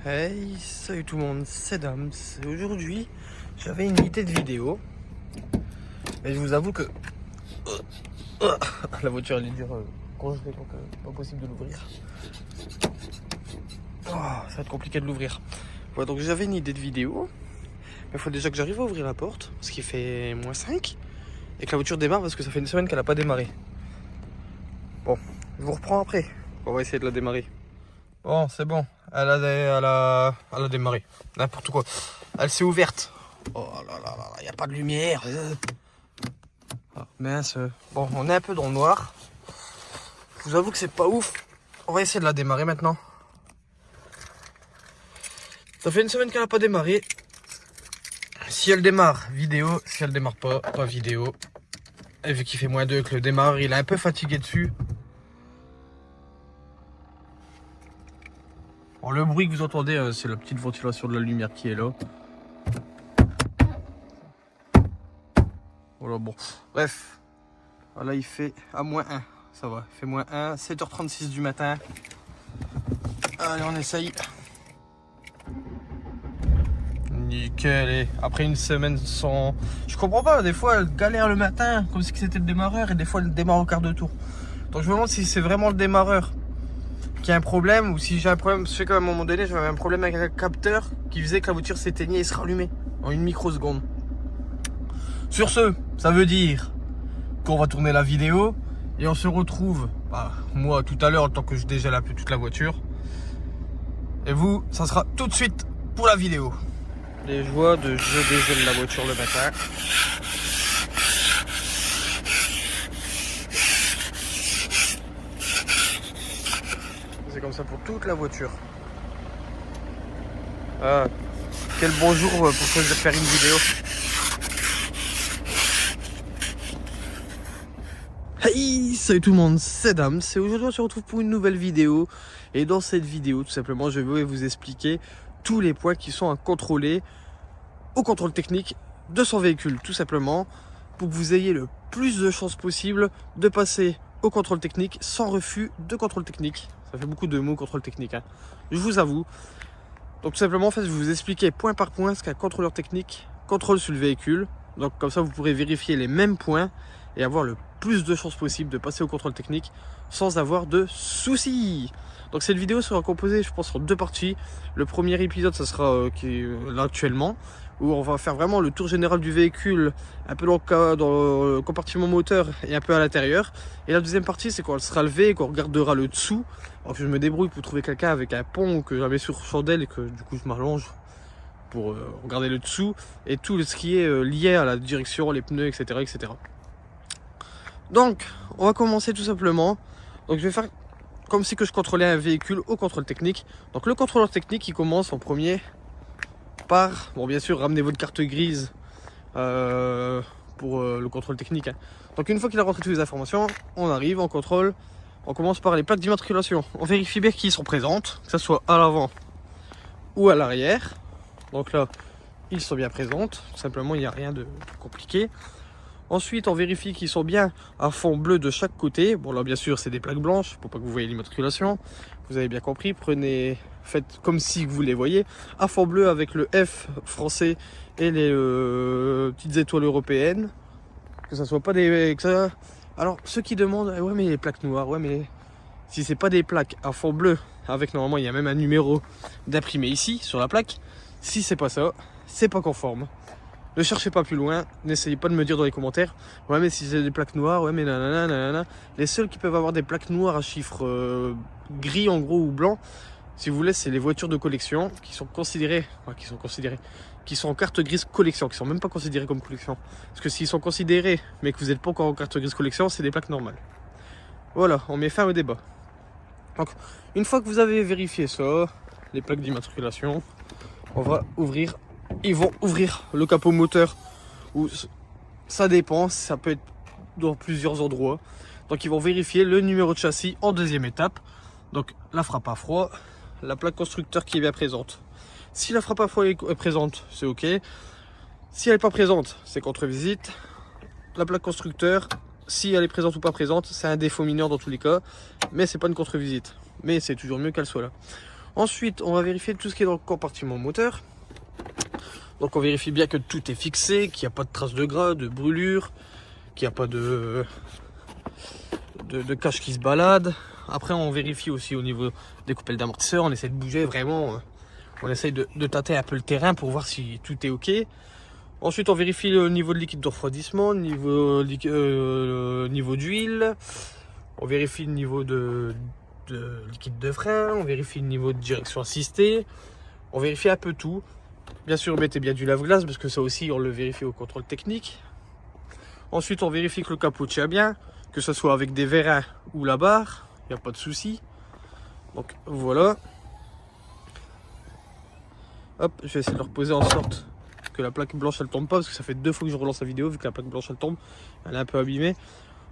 Hey, salut tout le monde, c'est Dams. Aujourd'hui, j'avais une idée de vidéo. Mais je vous avoue que la voiture elle est dure congelée, donc pas possible de l'ouvrir. Ça va être compliqué de l'ouvrir. Voilà, donc j'avais une idée de vidéo. Mais il faut déjà que j'arrive à ouvrir la porte, parce qu'il fait -5. Et que la voiture démarre, parce que ça fait une semaine qu'elle n'a pas démarré. Bon, je vous reprends après. On va essayer de la démarrer. Bon, c'est bon. Elle a démarré. N'importe quoi. Elle s'est ouverte. Oh là là là, il n'y a pas de lumière. Ah, mince. Bon, on est un peu dans le noir. Je vous avoue que c'est pas ouf. On va essayer de la démarrer maintenant. Ça fait une semaine qu'elle n'a pas démarré. Si elle démarre, vidéo. Si elle démarre pas, pas vidéo. Et vu qu'il fait -2 que le démarre, il est un peu fatigué dessus. Bon, le bruit que vous entendez, c'est la petite ventilation de la lumière qui est là. Voilà, bon. Bref. Voilà, il fait à -1. Ça va, il fait -1. 7h36 du matin. Allez, on essaye. Nickel. Et après une semaine sans... Je comprends pas, des fois elle galère le matin, comme si c'était le démarreur, et des fois elle démarre au quart de tour. Donc je me demande si c'est vraiment le démarreur qui a un problème, ou si j'ai un problème. Je sais qu'à un moment donné j'avais un problème avec un capteur qui faisait que la voiture s'éteignait et se rallumait en une microseconde. Sur ce, ça veut dire qu'on va tourner la vidéo et on se retrouve, moi tout à l'heure, en tant que je dégèle un peu toute la voiture, et vous, ça sera tout de suite pour la vidéo. Les joies de je dégèle la voiture le matin. C'est comme ça pour toute la voiture. Ah, quel bon jour pour choisir de faire une vidéo. Hey, salut tout le monde, c'est Dams. Et aujourd'hui on se retrouve pour une nouvelle vidéo. Et dans cette vidéo, tout simplement, je vais vous expliquer tous les points qui sont à contrôler au contrôle technique de son véhicule, tout simplement, pour que vous ayez le plus de chances possible de passer au contrôle technique sans refus de contrôle technique. Ça fait beaucoup de mots, contrôle technique, hein. Je vous avoue. Donc tout simplement, en fait, je vais vous expliquer point par point ce qu'un contrôleur technique contrôle sur le véhicule. Donc comme ça, vous pourrez vérifier les mêmes points et avoir le plus de chances possible de passer au contrôle technique sans avoir de soucis. Donc cette vidéo sera composée, je pense, en 2 parties. Le premier épisode, ça sera qui est là actuellement, où on va faire vraiment le tour général du véhicule, un peu dans le compartiment moteur et un peu à l'intérieur. Et la deuxième partie, c'est quand elle sera levée et qu'on regardera le dessous. Alors que je me débrouille pour trouver quelqu'un avec un pont que j'avais sur chandelle et que du coup je m'allonge pour regarder le dessous et tout ce qui est lié à la direction, les pneus, etc., etc. Donc, on va commencer tout simplement. Donc je vais faire comme si que je contrôlais un véhicule au contrôle technique. Donc le contrôleur technique, il commence en premier par, bon bien sûr, ramener votre carte grise pour le contrôle technique, hein. Donc une fois qu'il a rentré toutes les informations, on arrive, on contrôle. On commence par les plaques d'immatriculation. On vérifie bien qu'ils sont présentes, que ce soit à l'avant ou à l'arrière. Donc là, ils sont bien présentes. Tout simplement, il n'y a rien de compliqué. Ensuite, on vérifie qu'ils sont bien à fond bleu de chaque côté. Bon, là, bien sûr, c'est des plaques blanches pour pas que vous voyez l'immatriculation. Vous avez bien compris. Faites comme si vous les voyez. À fond bleu avec le F français et les petites étoiles européennes. Que ça soit pas des... Alors, ceux qui demandent, ouais, mais les plaques noires, ouais, mais si c'est pas des plaques à fond bleu, avec normalement, il y a même un numéro d'imprimé ici, sur la plaque. Si c'est pas ça, c'est pas conforme. Ne cherchez pas plus loin, n'essayez pas de me dire dans les commentaires, ouais, mais si c'est des plaques noires, ouais, mais nanana, nanana. Les seuls qui peuvent avoir des plaques noires à chiffres gris, en gros, ou blanc, si vous voulez, c'est les voitures de collection qui sont considérées, qui sont en carte grise collection, qui sont même pas considérées comme collection. Parce que s'ils sont considérés, mais que vous n'êtes pas encore en carte grise collection, c'est des plaques normales. Voilà, on met fin au débat. Donc, une fois que vous avez vérifié ça, les plaques d'immatriculation, on va ouvrir. Ils vont ouvrir le capot moteur, ou ça dépend, ça peut être dans plusieurs endroits. Donc ils vont vérifier le numéro de châssis en deuxième étape. Donc la frappe à froid, la plaque constructeur qui est bien présente. Si la frappe à froid est présente, c'est ok. Si elle n'est pas présente, c'est contre-visite. La plaque constructeur, si elle est présente ou pas présente, c'est un défaut mineur dans tous les cas, mais c'est pas une contre-visite. Mais c'est toujours mieux qu'elle soit là. Ensuite, on va vérifier tout ce qui est dans le compartiment moteur. Donc on vérifie bien que tout est fixé, qu'il n'y a pas de traces de gras, de brûlure, qu'il n'y a pas de cache qui se balade. Après on vérifie aussi au niveau des coupelles d'amortisseur, on essaie de bouger vraiment, on essaie de tâter un peu le terrain pour voir si tout est ok. Ensuite on vérifie le niveau de liquide de refroidissement, niveau d'huile, on vérifie le niveau de liquide de frein, on vérifie le niveau de direction assistée, on vérifie un peu tout. Bien sûr, mettez bien du lave-glace parce que ça aussi on le vérifie au contrôle technique. Ensuite on vérifie que le capot tient bien, que ce soit avec des vérins ou la barre, il n'y a pas de souci. Donc voilà. Hop, je vais essayer de le reposer en sorte que la plaque blanche elle tombe pas, parce que ça fait 2 fois que je relance la vidéo vu que la plaque blanche elle tombe, elle est un peu abîmée.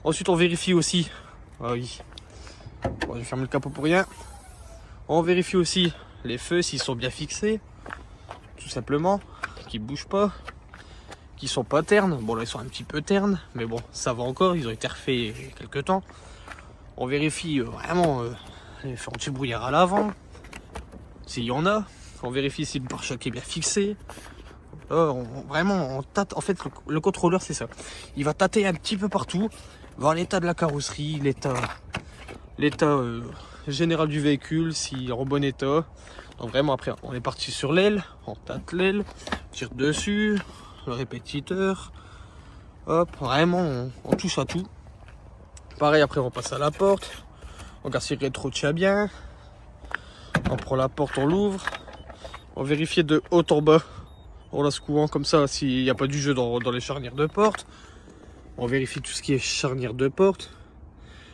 Ensuite on vérifie aussi, ah oui, bon, j'ai fermé le capot pour rien. On vérifie aussi les feux s'ils sont bien fixés, tout simplement, qu'ils bougent pas, qu'ils sont pas ternes. Bon là ils sont un petit peu ternes, mais bon ça va encore, ils ont été refaits il y a quelques temps. On vérifie vraiment les feux anti-brouillard à l'avant, s'il y en a. On vérifie si le pare-choc est bien fixé. Vraiment on tâte, en fait le contrôleur c'est ça, il va tâter un petit peu partout, voir l'état de la carrosserie, l'état général du véhicule, s'il est en bon état. Donc vraiment après on est parti sur l'aile, on tâte l'aile, tire dessus, le répétiteur, hop, vraiment on touche à tout. Pareil après on passe à la porte, on regarde si le rétro tient bien, on prend la porte, on l'ouvre, on vérifie de haut en bas en la secouant comme ça s'il n'y a pas du jeu dans les charnières de porte. On vérifie tout ce qui est charnière de porte,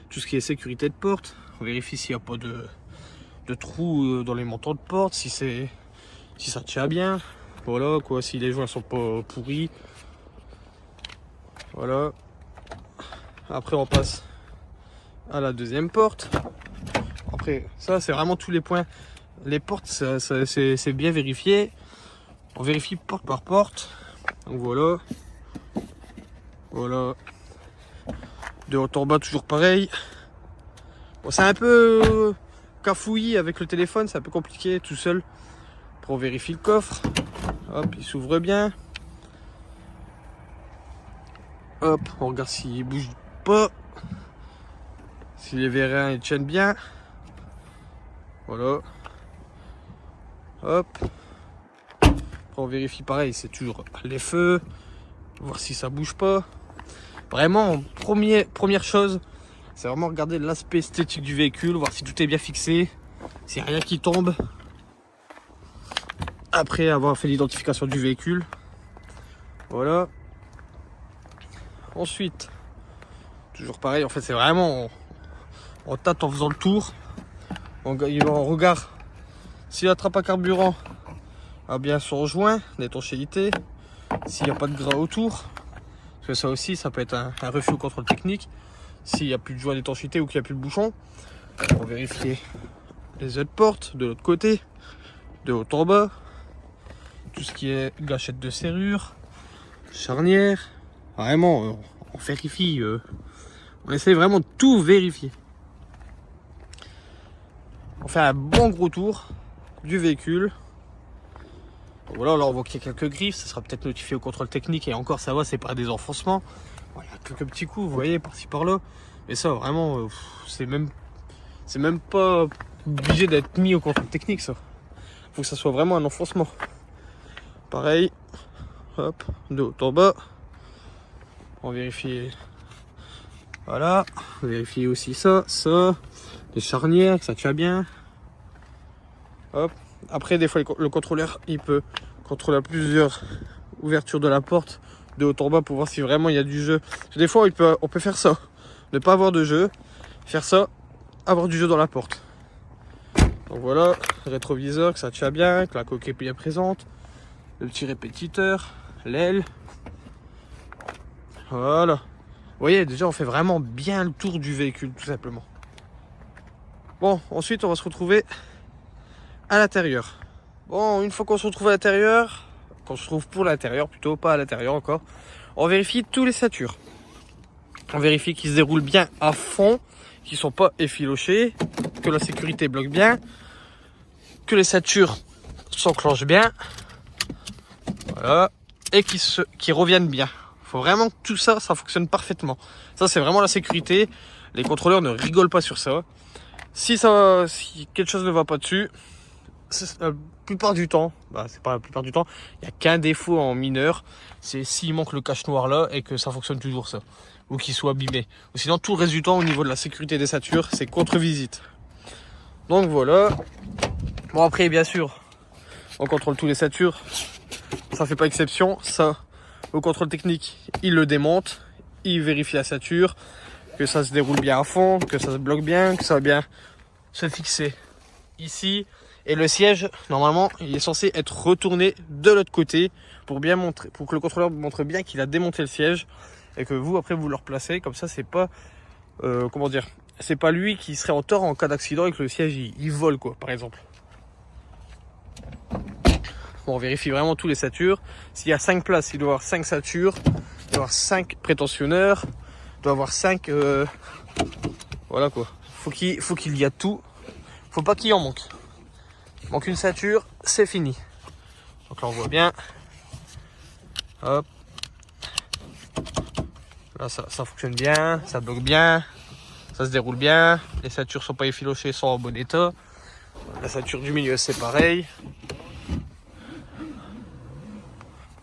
tout ce qui est sécurité de porte, on vérifie s'il n'y a pas de trous dans les montants de porte, si ça tient bien, voilà quoi, si les joints sont pas pourris. Voilà. Après on passe à la deuxième porte. Après ça c'est vraiment tous les points. Les portes c'est bien vérifié. On vérifie porte par porte. Donc voilà. Voilà. De haut en bas toujours pareil. Bon, c'est un peu cafouillis avec le téléphone, c'est un peu compliqué tout seul. Après on vérifie le coffre. Hop, il s'ouvre bien. Hop, on regarde s'il bouge pas. Si les vérins ils tiennent bien. Voilà. Hop. Après on vérifie pareil, c'est toujours les feux. Voir si ça bouge pas. Vraiment, première chose, c'est vraiment regarder l'aspect esthétique du véhicule, voir si tout est bien fixé, s'il n'y a rien qui tombe. Après avoir fait l'identification du véhicule. Voilà. Ensuite, toujours pareil, en fait c'est vraiment on tâte en faisant le tour. On regarde si la trappe à carburant a bien son joint d'étanchéité, s'il n'y a pas de gras autour. Parce que ça aussi, ça peut être un refus au contrôle technique. S'il n'y a plus de joint d'étanchéité ou qu'il n'y a plus de bouchon. On vérifie les autres portes de l'autre côté, de haut en bas. Tout ce qui est gâchette de serrure, charnière. Vraiment, on vérifie. On essaie vraiment de tout vérifier. On fait un bon gros tour du véhicule. Voilà, là on voit qu'il y a quelques griffes, ça sera peut-être notifié au contrôle technique et encore ça va, c'est pas des enfoncements. Voilà, quelques petits coups, vous voyez, par-ci par-là. Mais ça vraiment, c'est même pas obligé d'être mis au contrôle technique ça. Faut que ça soit vraiment un enfoncement. Pareil, hop, de haut en bas. On vérifie, voilà, on vérifie aussi ça, les charnières, que ça tient bien. Hop. Après, des fois, le contrôleur, il peut contrôler plusieurs ouvertures de la porte de haut en bas pour voir si vraiment il y a du jeu. Parce que des fois, on peut faire ça, ne pas avoir de jeu, faire ça, avoir du jeu dans la porte. Donc voilà, rétroviseur, que ça tient bien, que la coque est bien présente, le petit répétiteur, l'aile. Voilà. Vous voyez, déjà, on fait vraiment bien le tour du véhicule, tout simplement. Bon, ensuite, on va se retrouver à l'intérieur. Bon, une fois qu'on se retrouve à l'intérieur, qu'on se trouve pour l'intérieur plutôt, pas à l'intérieur encore, on vérifie tous les ceintures. On vérifie qu'ils se déroulent bien à fond, qu'ils sont pas effilochés, que la sécurité bloque bien, que les ceintures s'enclenchent bien. Voilà. Et qui reviennent bien. Il faut vraiment que tout ça, ça fonctionne parfaitement. Ça, c'est vraiment la sécurité. Les contrôleurs ne rigolent pas sur ça. Si quelque chose ne va pas dessus, la plupart du temps, c'est pas la plupart du temps, il n'y a qu'un défaut en mineur, c'est s'il manque le cache noir là et que ça fonctionne toujours ça, ou qu'il soit abîmé. Ou sinon tout le reste du temps au niveau de la sécurité des ceintures, c'est contre-visite. Donc voilà. Bon après bien sûr, on contrôle tous les ceintures, ça fait pas exception, ça au contrôle technique, il le démonte, il vérifie la ceinture, que ça se déroule bien à fond, que ça se bloque bien, que ça va bien se fixer ici. Et le siège, normalement, il est censé être retourné de l'autre côté pour bien montrer, pour que le contrôleur montre bien qu'il a démonté le siège et que vous, après, vous le replacez. Comme ça, c'est pas, comment dire, c'est pas lui qui serait en tort en cas d'accident et que le siège il vole, quoi, par exemple. Bon, on vérifie vraiment tous les ceintures. S'il y a 5 places, il doit y avoir 5 ceintures, il doit y avoir 5 prétentionneurs, il doit y avoir 5, voilà quoi. Faut qu'il y a tout. Faut pas qu'il en manque. Il manque une ceinture, c'est fini. Donc là on voit bien. Hop. Là ça fonctionne bien, ça bloque bien, ça se déroule bien. Les ceintures sont pas effilochées, sont en bon état. La ceinture du milieu c'est pareil.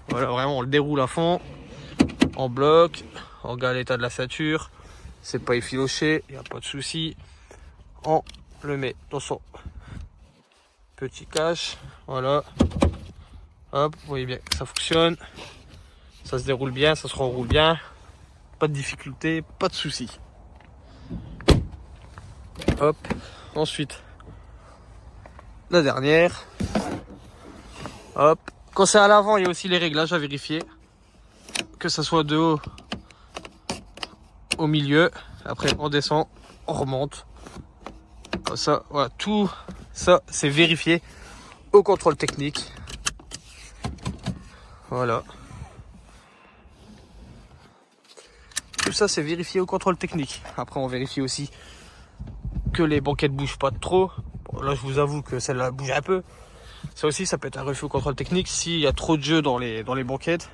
Voilà, vraiment on le déroule à fond. En bloc, on regarde l'état de la ceinture. C'est pas effiloché, il n'y a pas de souci. On le met dans son petit cache. Voilà. Hop, vous voyez bien que ça fonctionne. Ça se déroule bien, ça se renroule bien. Pas de difficulté, pas de souci. Hop. Ensuite, la dernière. Hop. Quand c'est à l'avant, il y a aussi les réglages à vérifier. Que ça soit de haut au milieu. Après, on descend, on remonte. Ça, voilà, tout ça, c'est vérifié au contrôle technique. Voilà. Tout ça, c'est vérifié au contrôle technique. Après, on vérifie aussi que les banquettes bougent pas trop. Bon, là, je vous avoue que celle-là bouge un peu. Ça aussi, ça peut être un refus au contrôle technique. S'il y a trop de jeux dans les banquettes,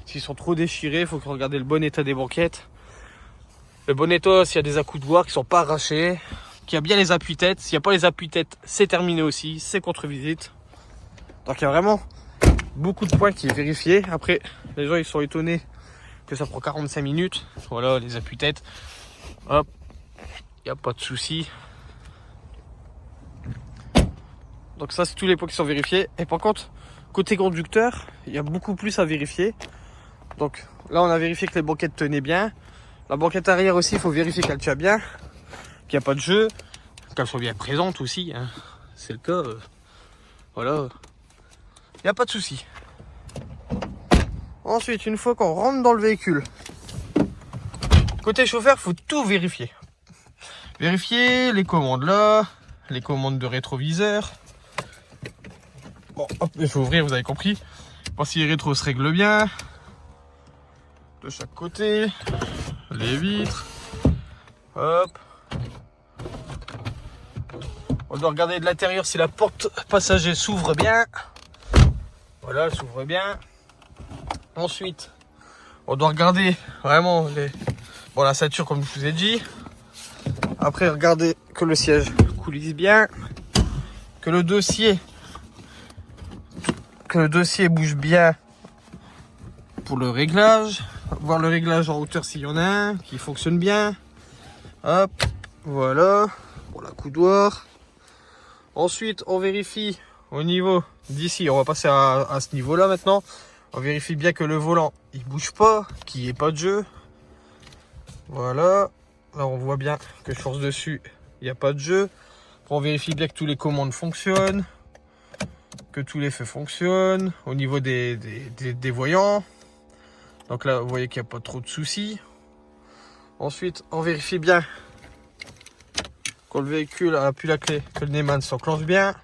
s'ils sont trop déchirés, il faut regarder le bon état des banquettes. Le bon état, s'il y a des accoudoirs qui sont pas arrachés, qu'il y a bien les appuis-têtes. S'il n'y a pas les appuis-têtes, c'est terminé aussi, c'est contre-visite. Donc il y a vraiment beaucoup de points qui est vérifié. Après, les gens ils sont étonnés que ça prend 45 minutes. Voilà, les appuis-têtes. Hop, il n'y a pas de souci. Donc ça, c'est tous les points qui sont vérifiés. Et par contre, côté conducteur, il y a beaucoup plus à vérifier. Donc là, on a vérifié que les banquettes tenaient bien. La banquette arrière aussi, il faut vérifier qu'elle tient bien, qu'il n'y a pas de jeu, qu'elle soit bien présente aussi. Hein. C'est le cas. Voilà. Il n'y a pas de souci. Ensuite, une fois qu'on rentre dans le véhicule, côté chauffeur, il faut tout vérifier. Vérifier les commandes là, les commandes de rétroviseur. Bon, hop, il faut ouvrir, vous avez compris. Voir si les rétros se règlent bien. De chaque côté. Les vitres. Hop. On doit regarder de l'intérieur si la porte passager s'ouvre bien. Voilà, elle s'ouvre bien. Ensuite, on doit regarder vraiment la ceinture comme je vous ai dit. Après, regardez que le siège coulisse bien. Que le dossier bouge bien pour le réglage. Voir le réglage en hauteur s'il y en a un qui fonctionne bien. Hop, voilà, pour l'accoudoir. Ensuite, on vérifie au niveau d'ici, on va passer à ce niveau-là maintenant. On vérifie bien que le volant, il bouge pas, qu'il n'y ait pas de jeu. Voilà, là on voit bien que je force dessus, il n'y a pas de jeu. On vérifie bien que tous les commandes fonctionnent, que tous les feux fonctionnent. Au niveau des voyants, donc là vous voyez qu'il n'y a pas trop de soucis. Ensuite, on vérifie bien quand le véhicule a appuyé la clé, que le Neyman s'enclenche bien.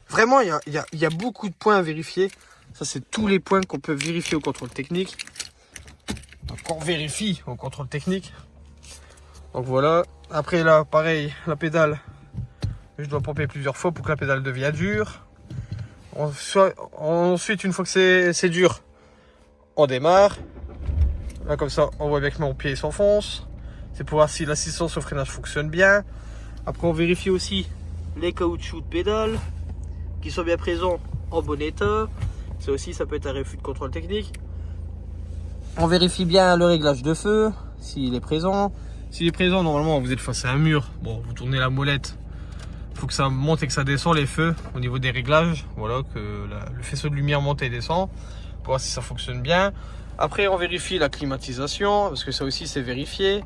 Vraiment, il y a beaucoup de points à vérifier. Ça, c'est tous les points qu'on peut vérifier au contrôle technique. Donc, on vérifie au contrôle technique. Donc voilà. Après là, pareil, la pédale, je dois pomper plusieurs fois pour que la pédale devienne dure. Ensuite, une fois que c'est dur, on démarre. Là, comme ça, on voit bien que mon pied s'enfonce. C'est pour voir si l'assistance au freinage fonctionne bien. Après, on vérifie aussi les caoutchoucs de pédale qui sont bien présents en bon état. Ça aussi, ça peut être un refus de contrôle technique. On vérifie bien le réglage de feu, s'il est présent. S'il est présent, normalement, vous êtes face à un mur. Bon, vous tournez la molette. Il faut que ça monte et que ça descend les feux au niveau des réglages. Voilà, que le faisceau de lumière monte et descend. Pour voir si ça fonctionne bien. Après, on vérifie la climatisation, parce que ça aussi, c'est vérifié.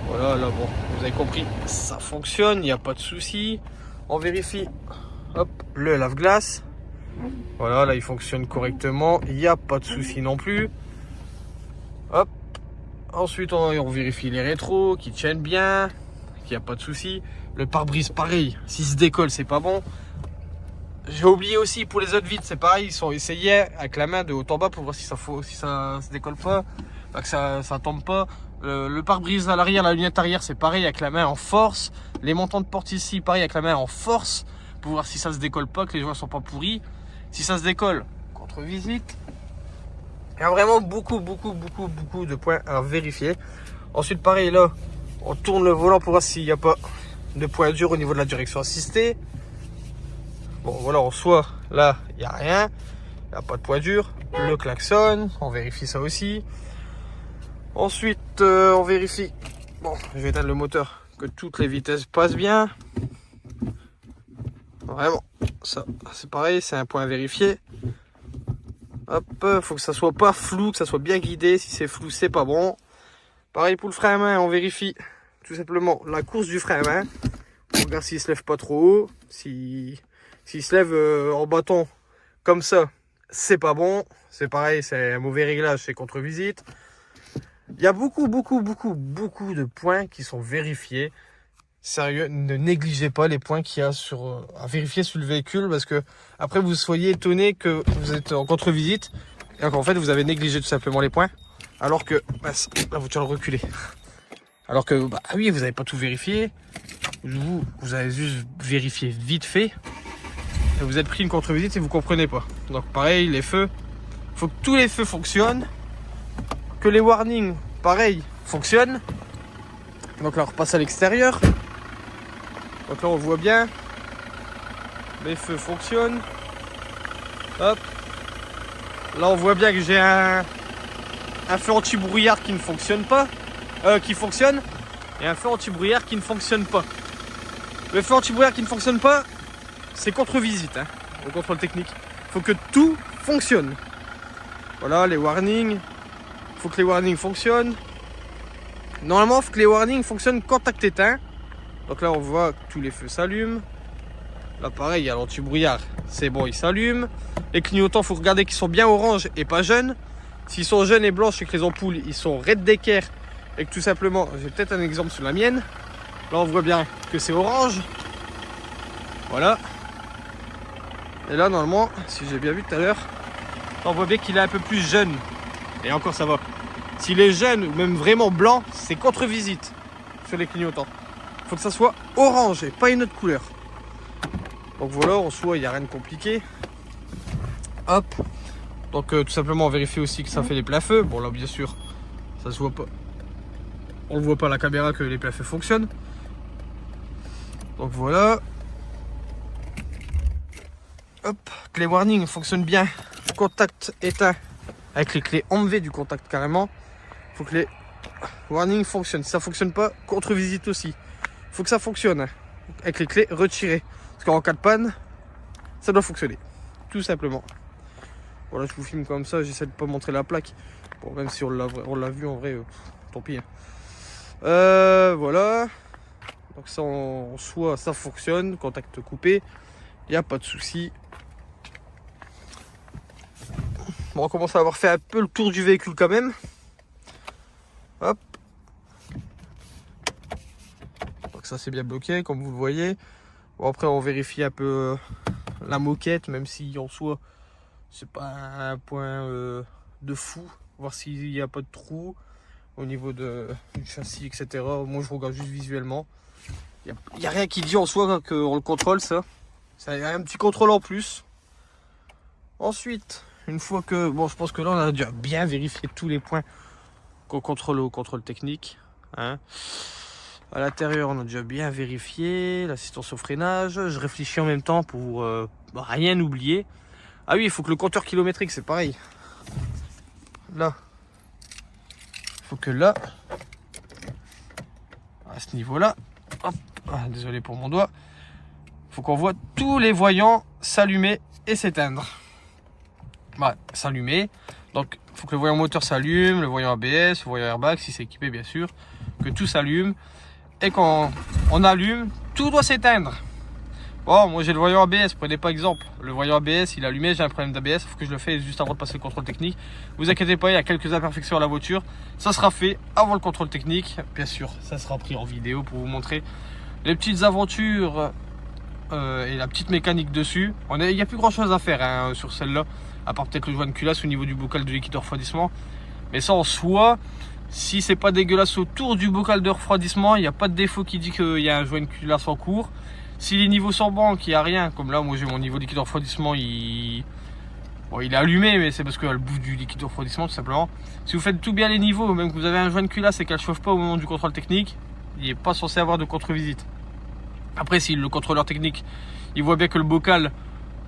Voilà, là, bon, vous avez compris, ça fonctionne, il n'y a pas de souci. On vérifie, hop, le lave-glace. Voilà, là, il fonctionne correctement, il n'y a pas de souci non plus. Hop, ensuite, on vérifie les rétros, qui tiennent bien, qu'il n'y a pas de souci. Le pare-brise, pareil, s'il se décolle, c'est pas bon. J'ai oublié aussi pour les autres vitres, c'est pareil, ils sont essayés avec la main de haut en bas pour voir si ça se décolle pas, que ça tombe pas. Le pare-brise à l'arrière, la lunette arrière, c'est pareil avec la main en force. Les montants de porte ici, pareil avec la main en force pour voir si ça se décolle pas, que les joints sont pas pourris. Si ça se décolle, contre-visite. Il y a vraiment beaucoup de points à vérifier. Ensuite, pareil là, on tourne le volant pour voir s'il n'y a pas de points durs au niveau de la direction assistée. Bon voilà, en soi, là, il n'y a rien. Il n'y a pas de poids dur. Le klaxon, on vérifie ça aussi. Ensuite, on vérifie, bon, je vais éteindre le moteur, que toutes les vitesses passent bien. Vraiment, ça, c'est pareil, c'est un point à vérifier. Hop, faut que ça soit pas flou, que ça soit bien guidé. Si c'est flou, c'est pas bon. Pareil pour le frein à main, on vérifie tout simplement la course du frein à main. On regarde s'il se lève pas trop haut. S'il se lève en bâton comme ça, c'est pas bon. C'est pareil, c'est un mauvais réglage, c'est contre-visite. Il y a beaucoup de points qui sont vérifiés. Sérieux, ne négligez pas les points qu'il y a à vérifier sur le véhicule, parce que après vous soyez étonné que vous êtes en contre-visite et qu'en fait vous avez négligé tout simplement les points, alors que la voiture est reculée. Alors que oui, vous n'avez pas tout vérifié. Vous avez juste vérifié vite fait. Et vous êtes pris une contre-visite et vous comprenez pas. Donc pareil, les feux, faut que tous les feux fonctionnent, que les warnings, pareil, fonctionnent. Donc là on repasse à l'extérieur. Donc là on voit bien, les feux fonctionnent. Hop. Là on voit bien que j'ai un feu anti-brouillard qui ne fonctionne pas. Qui fonctionne. Et un feu anti-brouillard qui ne fonctionne pas. Le feu anti-brouillard qui ne fonctionne pas, c'est contre-visite, hein, au contrôle technique. Il faut que tout fonctionne. Voilà les warnings. Il faut que les warnings fonctionnent. Normalement, il faut que les warnings fonctionnent contact éteint. Donc là, on voit que tous les feux s'allument. Là, pareil, il y a l'anti-brouillard. C'est bon, il s'allume. Les clignotants, il faut regarder qu'ils sont bien orange et pas jaunes. S'ils sont jaunes et blancs, c'est que les ampoules, ils sont red d'équerre. Et que tout simplement, j'ai peut-être un exemple sur la mienne. Là, on voit bien que c'est orange. Voilà. Et là, normalement, si j'ai bien vu tout à l'heure, on voit bien qu'il est un peu plus jaune. Et encore, ça va. S'il est jaune ou même vraiment blanc, c'est contre-visite sur les clignotants. Il faut que ça soit orange et pas une autre couleur. Donc voilà, en soi, il n'y a rien de compliqué. Hop. Donc tout simplement, on vérifie aussi que ça fait les pleins-feux. Bon là, bien sûr, ça se voit pas. On ne voit pas à la caméra que les pleins-feux fonctionnent. Donc voilà. Hop, que les warnings fonctionnent bien. Contact éteint avec les clés enlevées du contact carrément. Il faut que les warnings fonctionnent. Si ça ne fonctionne pas, contre-visite aussi. Il faut que ça fonctionne hein, avec les clés retirées. Parce qu'en cas de panne, ça doit fonctionner. Tout simplement. Voilà, je vous filme comme ça, j'essaie de pas montrer la plaque. Bon, même si on l'a vu en vrai, tant pis. Hein. Voilà. Donc ça en soi, ça fonctionne. Contact coupé. Il n'y a pas de souci. Bon, on commence à avoir fait un peu le tour du véhicule quand même. Hop. Donc ça c'est bien bloqué comme vous le voyez. Bon, après on vérifie un peu la moquette, même si en soi c'est pas un point de fou. Voir s'il n'y a pas de trou au niveau du châssis, etc. Moi je regarde juste visuellement. Il n'y a rien qui dit en soi qu'on le contrôle ça. C'est un petit contrôle en plus. Ensuite, une fois que... Bon, je pense que là, on a déjà bien vérifié tous les points qu'on contrôle au contrôle technique. Hein. À l'intérieur, on a déjà bien vérifié. L'assistance au freinage. Je réfléchis en même temps pour rien oublier. Ah oui, il faut que le compteur kilométrique, c'est pareil. Là. Il faut que là, à ce niveau-là, hop, désolé pour mon doigt, il faut qu'on voit tous les voyants s'allumer et s'éteindre. S'allumer. Donc, il faut que le voyant moteur s'allume, le voyant ABS, le voyant airbag, si c'est équipé, bien sûr. Que tout s'allume. Et quand on allume, tout doit s'éteindre. Bon, moi j'ai le voyant ABS, prenez pas exemple. Le voyant ABS, il est allumé, j'ai un problème d'ABS, il faut que je le fasse juste avant de passer le contrôle technique. Vous inquiétez pas, il y a quelques imperfections à la voiture. Ça sera fait avant le contrôle technique. Bien sûr, ça sera pris en vidéo pour vous montrer les petites aventures et la petite mécanique dessus. Il n'y a plus grand chose à faire hein, sur celle-là, à part peut-être le joint de culasse au niveau du bocal de liquide de refroidissement. Mais ça en soi, si c'est pas dégueulasse autour du bocal de refroidissement, il n'y a pas de défaut qui dit qu'il y a un joint de culasse en cours. Si les niveaux sont bons, qu'il n'y a rien, comme là, moi j'ai mon niveau de liquide de refroidissement, il est allumé, mais c'est parce qu'elle bouffe du liquide de refroidissement tout simplement. Si vous faites tout bien les niveaux, même que vous avez un joint de culasse et qu'elle ne chauffe pas au moment du contrôle technique, il n'est pas censé avoir de contre-visite. Après, si le contrôleur technique, il voit bien que le bocal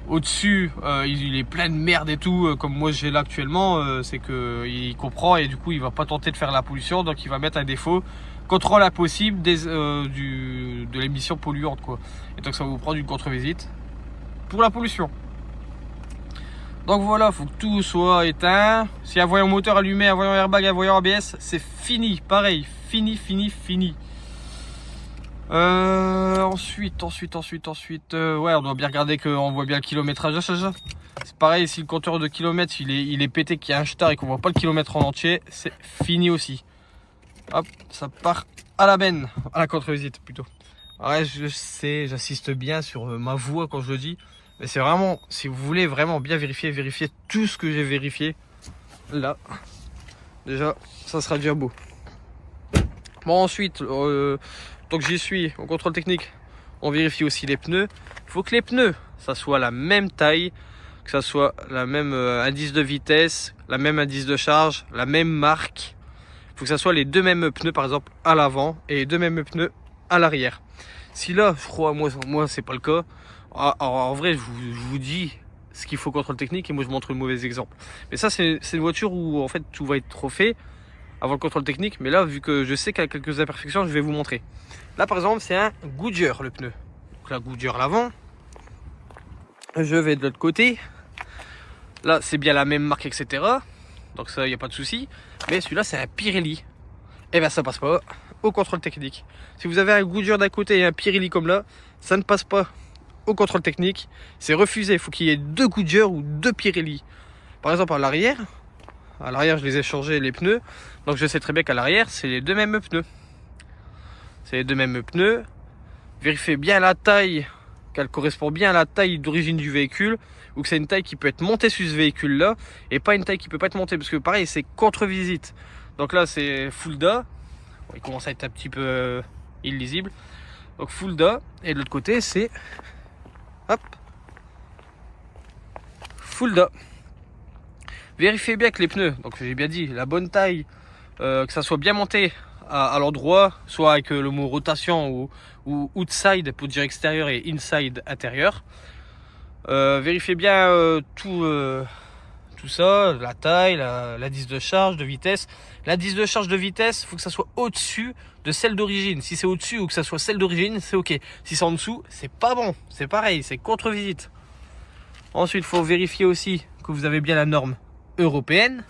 au-dessus, il est plein de merde et tout, comme moi j'ai là actuellement, c'est qu'il comprend et du coup il va pas tenter de faire la pollution, donc il va mettre un défaut. Contrôle impossible de l'émission polluante quoi. Et donc ça va vous prendre une contre-visite pour la pollution. Donc voilà, il faut que tout soit éteint. Si un voyant moteur allumé, un voyant airbag, un voyant ABS, c'est fini, pareil, fini. Ensuite, ouais, on doit bien regarder qu'on voit bien le kilométrage. C'est pareil, si le compteur de kilomètres il est pété, qu'il y a un star et qu'on voit pas le kilomètre en entier, c'est fini aussi. Hop, ça part à la benne, à la contre-visite plutôt. Ouais, je sais, j'assiste bien sur ma voix quand je le dis. Mais c'est vraiment, si vous voulez vraiment bien vérifier tout ce que j'ai vérifié. Là, déjà, ça sera déjà beau. Bon, ensuite, donc j'y suis, au contrôle technique, on vérifie aussi les pneus. Il faut que les pneus, ça soit la même taille, que ça soit la même indice de vitesse, la même indice de charge, la même marque. Il faut que ça soit les deux mêmes pneus par exemple à l'avant et les deux mêmes pneus à l'arrière. Si là, je crois, moi c'est pas le cas. En vrai, je vous dis ce qu'il faut au contrôle technique et moi je montre le mauvais exemple. Mais ça, c'est une voiture où en fait tout va être trop fait avant le contrôle technique. Mais là, vu que je sais qu'il y a quelques imperfections, je vais vous montrer. Là, par exemple, c'est un Goodyear le pneu. Donc la Goodyear à l'avant. Je vais de l'autre côté. Là, c'est bien la même marque, etc. Donc ça, il n'y a pas de souci. Mais celui-là, c'est un Pirelli. Et bien, ça passe pas au contrôle technique. Si vous avez un Goodyear d'un côté et un Pirelli comme là, ça ne passe pas au contrôle technique. C'est refusé. Il faut qu'il y ait deux Goodyear ou deux Pirelli. Par exemple, à l'arrière, je les ai changés les pneus. Donc je sais très bien qu'à l'arrière, c'est les deux mêmes pneus. C'est les deux mêmes pneus. Vérifiez bien la taille, qu'elle correspond bien à la taille d'origine du véhicule, ou que c'est une taille qui peut être montée sur ce véhicule là et pas une taille qui peut pas être montée, parce que pareil c'est contre-visite. Donc là c'est full DA, bon, il commence à être un petit peu illisible, donc full DA, et de l'autre côté c'est hop full DA. Vérifiez bien que les pneus, donc j'ai bien dit la bonne taille, que ça soit bien monté à l'endroit, soit avec le mot rotation ou outside pour dire extérieur et inside intérieur. Vérifiez bien tout ça, la taille, l'indice de charge, de vitesse. L'indice de charge de vitesse, il faut que ça soit au-dessus de celle d'origine. Si c'est au-dessus ou que ça soit celle d'origine, c'est ok. Si c'est en dessous, c'est pas bon. C'est pareil, c'est contre-visite. Ensuite, il faut vérifier aussi que vous avez bien la norme européenne.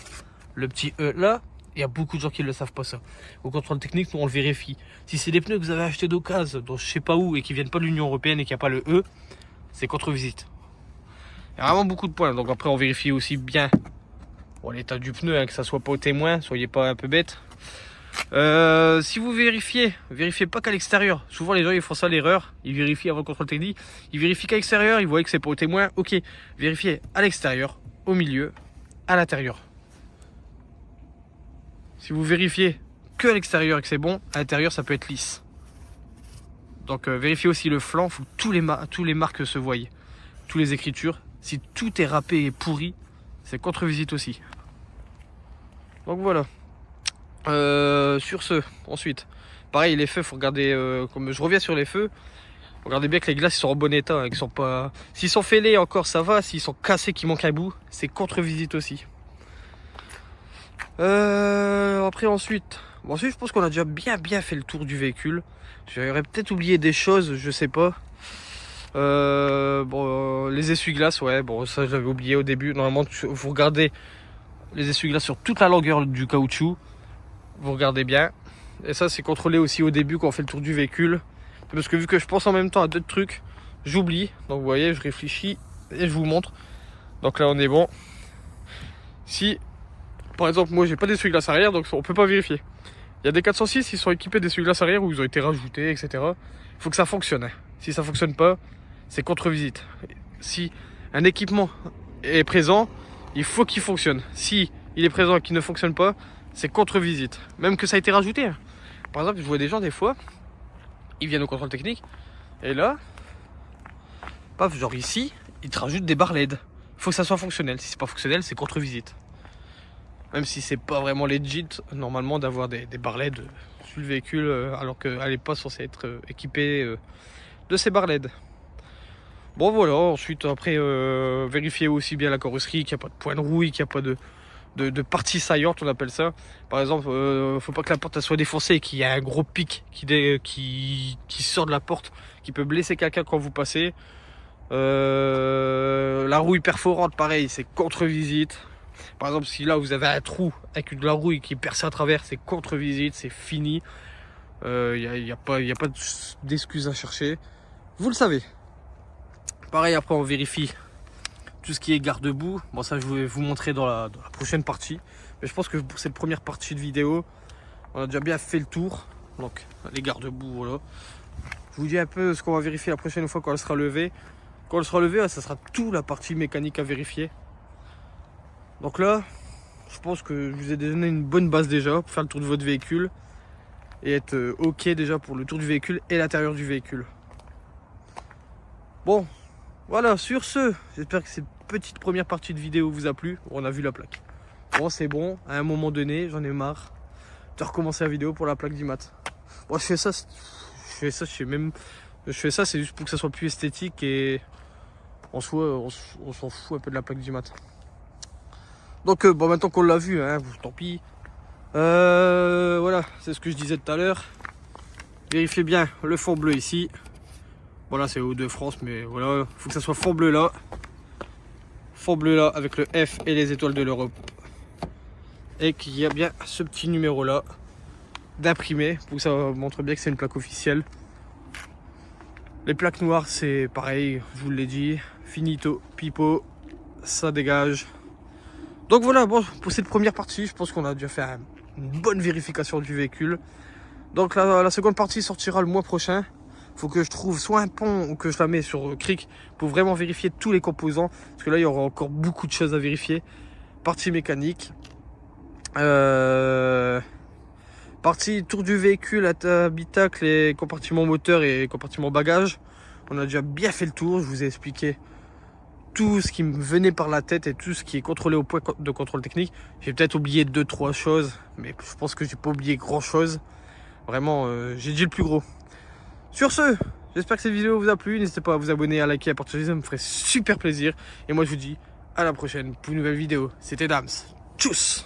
Le petit E là. Il y a beaucoup de gens qui ne le savent pas ça. Au contrôle technique, nous on le vérifie. Si c'est des pneus que vous avez achetés d'occasion, dont je sais pas où, et qui viennent pas de l'Union Européenne et qu'il n'y a pas le E, c'est contre-visite. Il y a vraiment beaucoup de points. Donc après on vérifie aussi bien l'état du pneu, hein, que ça soit pas au témoin, soyez pas un peu bête. Si vous vérifiez pas qu'à l'extérieur. Souvent les gens ils font ça l'erreur. Ils vérifient avant le contrôle technique. Ils vérifient qu'à l'extérieur, ils voient que c'est pas au témoin. Ok, vérifiez à l'extérieur, au milieu, à l'intérieur. Si vous vérifiez que à l'extérieur et que c'est bon, à l'intérieur ça peut être lisse. Donc vérifiez aussi le flanc, il faut que tous les marques se voient. Toutes les écritures, Si tout est râpé et pourri, c'est contre-visite aussi. Donc voilà. Sur ce, ensuite, pareil, les feux, faut regarder, comme je reviens sur les feux, regardez bien que les glaces ils sont en bon état, hein, qu'ils sont pas... S'ils sont fêlés encore ça va, s'ils sont cassés, qu'il manque un bout, c'est contre-visite aussi. Après ensuite, je pense qu'on a déjà bien fait le tour du véhicule. J'aurais peut-être oublié des choses, je sais pas. Les essuie-glaces, ouais, bon ça j'avais oublié au début. Normalement, vous regardez les essuie-glaces sur toute la longueur du caoutchouc. Vous regardez bien. Et ça c'est contrôlé aussi au début quand on fait le tour du véhicule. Parce que vu que je pense en même temps à d'autres trucs, j'oublie. Donc vous voyez, je réfléchis et je vous montre. Donc là on est bon. Si, par exemple, moi j'ai pas d'essuie-glace arrière, donc on peut pas vérifier. Il y a des 406 qui sont équipés d'essuie-glace arrière où ils ont été rajoutés, etc. Il faut que ça fonctionne. Si ça fonctionne pas, c'est contre-visite. Si un équipement est présent, il faut qu'il fonctionne. Si il est présent et qu'il ne fonctionne pas, c'est contre-visite. Même que ça a été rajouté. Par exemple, je vois des gens des fois, ils viennent au contrôle technique, et là, paf, genre ici, ils te rajoutent des barres LED. Il faut que ça soit fonctionnel. Si c'est pas fonctionnel, c'est contre-visite. Même si c'est pas vraiment legit, normalement, d'avoir des barres LED sur le véhicule, alors qu'elle n'est pas censée être équipée de ces barres LED. Bon voilà, ensuite après vérifier aussi bien la carrosserie, qu'il n'y a pas de point de rouille, qu'il n'y a pas de partie saillante, on appelle ça. Par exemple, faut pas que la porte elle soit défoncée et qu'il y ait un gros pic qui sort de la porte, qui peut blesser quelqu'un quand vous passez. La rouille perforante, pareil, c'est contre-visite. Par exemple, si là vous avez un trou avec de la rouille qui est percée à travers, c'est contre-visite, c'est fini. Y a pas d'excuses à chercher. Vous le savez. Pareil, après on vérifie tout ce qui est garde-boue. Bon, ça je vais vous montrer dans la prochaine partie. Mais je pense que pour cette première partie de vidéo, on a déjà bien fait le tour. Donc les garde-boue, voilà. Je vous dis un peu ce qu'on va vérifier la prochaine fois quand elle sera levée. Quand elle sera levée, ça sera toute la partie mécanique à vérifier. Donc là, je pense que je vous ai donné une bonne base déjà pour faire le tour de votre véhicule. Et être ok déjà pour le tour du véhicule et l'intérieur du véhicule. Bon, voilà, sur ce, j'espère que cette petite première partie de vidéo vous a plu. On a vu la plaque. Bon, c'est bon, à un moment donné, j'en ai marre de recommencer la vidéo pour la plaque d'IMAT. Bon, je fais ça, c'est juste pour que ça soit plus esthétique et en soi, on s'en fout un peu de la plaque d'IMAT. Donc, bon, maintenant qu'on l'a vu, hein, tant pis. Voilà, c'est ce que je disais tout à l'heure. Vérifiez bien le fond bleu ici. Voilà, c'est Hauts-de-France, mais voilà, il faut que ça soit fond bleu là. Fond bleu là avec le F et les étoiles de l'Europe. Et qu'il y a bien ce petit numéro là d'imprimé pour que ça montre bien que c'est une plaque officielle. Les plaques noires, c'est pareil, je vous l'ai dit. Finito, pipo, ça dégage. Donc voilà, bon, pour cette première partie, je pense qu'on a déjà fait une bonne vérification du véhicule. Donc la seconde partie sortira le mois prochain. Faut que je trouve soit un pont ou que je la mets sur Cric pour vraiment vérifier tous les composants. Parce que là, il y aura encore beaucoup de choses à vérifier. Partie mécanique. Partie tour du véhicule, habitacle, les compartiments moteur et compartiments bagages. On a déjà bien fait le tour. Je vous ai expliqué tout ce qui me venait par la tête et tout ce qui est contrôlé au point de contrôle technique. J'ai peut-être oublié 2-3 choses, mais je pense que j'ai pas oublié grand chose. Vraiment, j'ai dit le plus gros. Sur ce, j'espère que cette vidéo vous a plu. N'hésitez pas à vous abonner, à liker, à partager, ça me ferait super plaisir. Et moi je vous dis à la prochaine pour une nouvelle vidéo. C'était Dams. Tchuss!